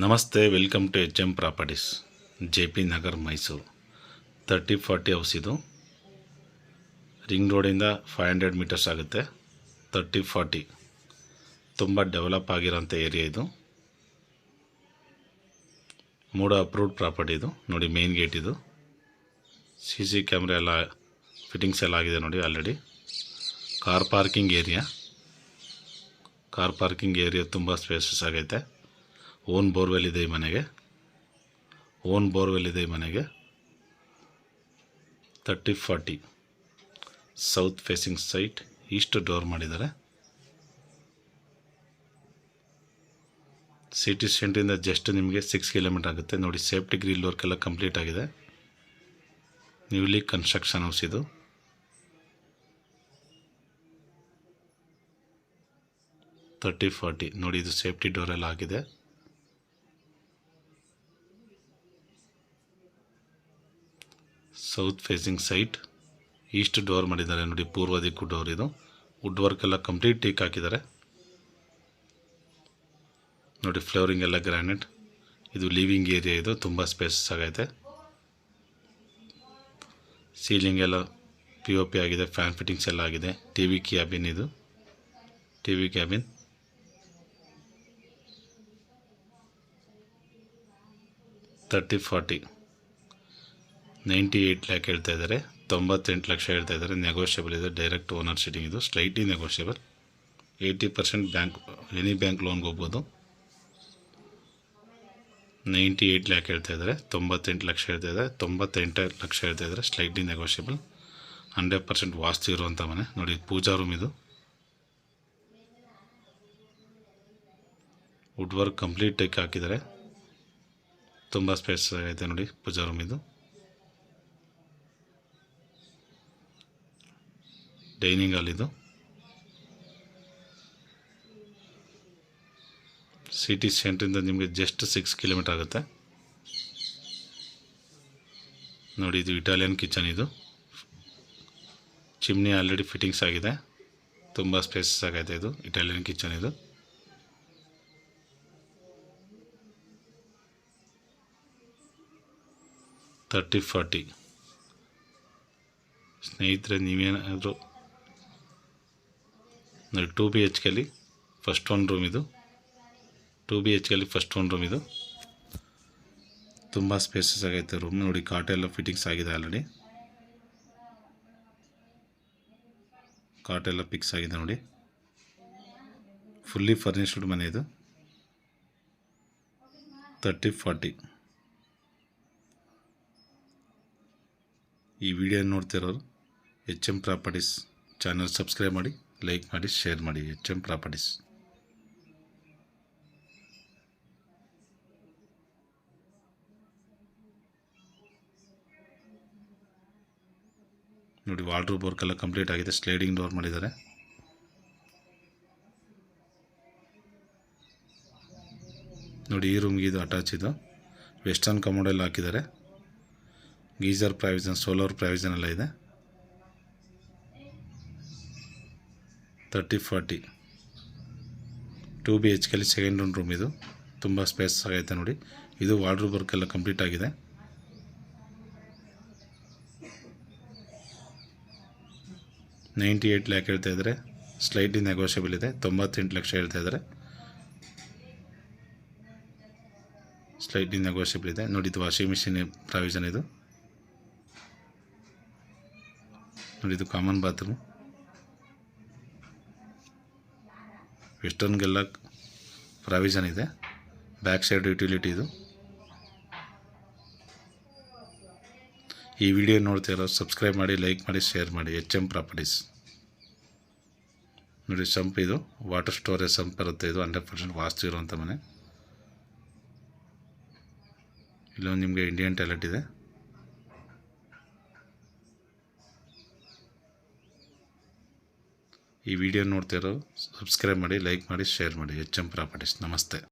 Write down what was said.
ನಮಸ್ತೆ, welcome to HM properties, JP Nagar, Mysuru. 30-40 house ಇದು. Ring ರೋಡಿಂದ 500 ಮೀಟರ್ಸ್ ಆಗುತ್ತೆ. 30-40 ತುಂಬ ಡೆವಲಪ್ ಆಗಿರೋಂಥ ಏರಿಯಾ ಇದು. 3 ಅಪ್ರೂವ್ಡ್ ಪ್ರಾಪರ್ಟಿ ಇದು. ನೋಡಿ, ಮೇನ್ ಗೇಟ್ ಇದು. CC ಕ್ಯಾಮ್ರಾ ಎಲ್ಲ ಫಿಟ್ಟಿಂಗ್ಸ್ ಎಲ್ಲ ಆಗಿದೆ ನೋಡಿ ಆಲ್ರೆಡಿ. ಕಾರ್ ಪಾರ್ಕಿಂಗ್ ಏರಿಯಾ ತುಂಬ ಸ್ಪೇಸಸ್ ಆಗೈತೆ. ಓನ್ ಬೋರ್ವೆಲ್ ಇದೆ ಈ ಮನೆಗೆ. 30-40 south facing site. East door ಮಾಡಿದ್ದಾರೆ. ಸಿಟಿ ಸೆಂಟ್ರಿಂದ ಜಸ್ಟ್ ನಿಮಗೆ 6 ಕಿಲೋಮೀಟರ್ ಆಗುತ್ತೆ. ನೋಡಿ, ಸೇಫ್ಟಿ ಗ್ರಿಲ್ ವರ್ಕ್ ಎಲ್ಲ ಕಂಪ್ಲೀಟ್ ಆಗಿದೆ. ನ್ಯೂಲಿ ಕನ್ಸ್ಟ್ರಕ್ಷನ್ ಹೌಸ್ ಇದು. $30-40 ನೋಡಿ, ಇದು ಸೇಫ್ಟಿ ಡೋರ್ ಎಲ್ಲ ಆಗಿದೆ. South facing site. East door ಮಾಡಿದ್ದಾರೆ ನೋಡಿ, ಪೂರ್ವ ದಿಕ್ಕು ಡೋರ್ ಇದು. ವುಡ್ ವರ್ಕ್ ಎಲ್ಲ ಕಂಪ್ಲೀಟ್ ಟೀಕ್ ಹಾಕಿದ್ದಾರೆ ನೋಡಿ. ಫ್ಲೋರಿಂಗ್ ಎಲ್ಲ ಗ್ರಾನೈಟ್. ಇದು ಲಿವಿಂಗ್ ಏರಿಯಾ ಇದು. ತುಂಬ ಸ್ಪೇಸಸ್ ಆಗೈತೆ. ಸೀಲಿಂಗ್ ಎಲ್ಲ POP ಆಗಿದೆ. ಫ್ಯಾನ್ ಫಿಟ್ಟಿಂಗ್ಸ್ ಎಲ್ಲ ಆಗಿದೆ. TV ಕ್ಯಾಬಿನ್ ಇದು. TV cabin. $30-40 98 ಲ್ಯಾಕ್ ಹೇಳ್ತಾ ಇದ್ದಾರೆ. 98 ಲಕ್ಷ ಹೇಳ್ತಾ ಇದ್ದಾರೆ. ನೆಗೋಷಿಯಬಲ್ ಇದೆ. ಡೈರೆಕ್ಟ್ ಓನರ್ ಸೀಟಿಂಗ್ ಇದು. Slightly negotiable. 80% bank, any bank ಲೋನ್ಗೆ ಹೋಗ್ಬೋದು. 98 ಲ್ಯಾಕ್ ಹೇಳ್ತಾ ಇದ್ದಾರೆ. 98 ಲಕ್ಷ ಹೇಳ್ತಾ ಇದ್ದಾರೆ. 98 ಲಕ್ಷ ಹೇಳ್ತಾ ಇದ್ದಾರೆ. Slightly negotiable. 100% ವಾಸ್ತು ಇರುವಂಥ ಮನೆ ನೋಡಿ. ಪೂಜಾ ರೂಮ್ ಇದು. ವುಡ್ ವರ್ಕ್ ಕಂಪ್ಲೀಟ್ ಟೇಕ್ ಹಾಕಿದ್ದಾರೆ. ತುಂಬ ಸ್ಪೇಸ್ ಆಗೈತೆ ನೋಡಿ. ಪೂಜಾ ರೂಮ್ ಇದು. ಡೈನಿಂಗ್ ಹಾಲ್ ಇದು. ಸಿಟಿ ಸೆಂಟ್ರಿಂದ ನಿಮಗೆ ಜಸ್ಟ್ 6 ಕಿಲೋಮೀಟರ್ ಆಗುತ್ತೆ ನೋಡಿ. ಇದು ಇಟಾಲಿಯನ್ ಕಿಚನ್ ಇದು. ಚಿಮ್ನಿ ಆಲ್ರೆಡಿ ಫಿಟ್ಟಿಂಗ್ಸ್ ಆಗಿದೆ. ತುಂಬ ಸ್ಪೇಸಸ್ ಆಗೈತೆ. ಇದು ಇಟಾಲಿಯನ್ ಕಿಚನ್ ಇದು. $30-40 ಸ್ನೇಹಿತರೆ, ನೀವೇನಾದರೂ ನೋಡಿ, 2 BHK ಫಸ್ಟ್ ಒನ್ ರೂಮ್ ಇದು. 2 BHK ಫಸ್ಟ್ ಒನ್ ರೂಮ್ ಇದು. ತುಂಬ ಸ್ಪೇಸಸ್ ಆಗೈತೆ ರೂಮ್ ನೋಡಿ. ಕಾಟ್ ಎಲ್ಲ ಫಿಟ್ಟಿಂಗ್ಸ್ ಆಗಿದೆ ಆಲ್ರೆಡಿ. ಕಾಟ್ ಎಲ್ಲ ಫಿಕ್ಸ್ ಆಗಿದೆ ನೋಡಿ. ಫುಲ್ಲಿ ಫರ್ನಿಶ್ಡ್ ಮನೆ ಇದು. 30-40 ಈ ವಿಡಿಯೋ ನೋಡ್ತಿರೋರು HM ಪ್ರಾಪರ್ಟೀಸ್ ಚಾನಲ್ ಸಬ್ಸ್ಕ್ರೈಬ್ ಮಾಡಿ, ಲೈಕ್ ಮಾಡಿ, ಶೇರ್ ಮಾಡಿ. HM ಪ್ರಾಪರ್ಟೀಸ್ ನೋಡಿ. ವಾರ್ಡ್ರೋಬ್ ವರ್ಕ್ ಎಲ್ಲ ಕಂಪ್ಲೀಟ್ ಆಗಿದೆ. ಸ್ಲೈಡಿಂಗ್ ಡೋರ್ ಮಾಡಿದ್ದಾರೆ ನೋಡಿ. ಈ ರೂಮ್ಗೆ ಇದು ಅಟ್ಯಾಚ್ ಇದು. ವೆಸ್ಟರ್ನ್ ಕಮೋಡ್ ಎಲ್ಲ ಹಾಕಿದ್ದಾರೆ. ಗೀಸರ್ ಪ್ರಾವಿಷನ್, ಸೋಲಾರ್ ಪ್ರಾವಿಷನ್ ಎಲ್ಲ ಇದೆ. 30-40 2 BHK ಸೆಕೆಂಡ್ ಒನ್ ರೂಮ್ ಇದು. ತುಂಬ ಸ್ಪೇಸ್ ಆಗೈತೆ ನೋಡಿ. ಇದು ವಾರ್ಡ್ರೋಬ್ ವರ್ಕ್ ಎಲ್ಲ ಕಂಪ್ಲೀಟ್ ಆಗಿದೆ. $98 ಲ್ಯಾಕ್ ಹೇಳ್ತಾ ಇದ್ದಾರೆ. ಸ್ಲೈಟ್ಲಿ ನೆಗೋಷಿಯಬಲ್ ಇದೆ. 98 ಲಕ್ಷ ಹೇಳ್ತಾ ಇದ್ದಾರೆ. ಸ್ಲೈಟ್ಲಿ ನೆಗೋಷಿಯಬಲ್ ಇದೆ ನೋಡಿ. ಇದು ವಾಷಿಂಗ್ ಮಿಷಿನ್ ಪ್ರಾವಿಷನ್ ಇದು ನೋಡಿ. ಇದು ಕಾಮನ್ ಬಾತ್ರೂಮ್. ವೆಸ್ಟರ್ನ್ಗೆಲ್ಲ ಪ್ರಾವಿಷನ್ ಇದೆ. ಬ್ಯಾಕ್ ಸೈಡ್ ಯುಟಿಲಿಟಿ ಇದು. ಈ ವಿಡಿಯೋ ನೋಡ್ತಿರೋ ಸಬ್ಸ್ಕ್ರೈಬ್ ಮಾಡಿ, ಲೈಕ್ ಮಾಡಿ, ಶೇರ್ ಮಾಡಿ. HM ಪ್ರಾಪರ್ಟೀಸ್ ನೋಡಿ. ಸಂಪ್ ಇದು. ವಾಟರ್ ಸ್ಟೋರೇಜ್ ಸಂಪ್ ಇರುತ್ತೆ ಇದು. 100% ವಾಸ್ತು ಇರುವಂಥ ಮನೆ. ಇಲ್ಲೊಂದು ನಿಮಗೆ ಇಂಡಿಯನ್ ಟಾಯ್ಲೆಟ್ ಇದೆ. ಈ ವಿಡಿಯೋ ನೋಡ್ತಿರೋ ಸಬ್ಸ್ಕ್ರೈಬ್ ಮಾಡಿ, ಲೈಕ್ ಮಾಡಿ, ಶೇರ್ ಮಾಡಿ. HM properties. ನಮಸ್ತೆ.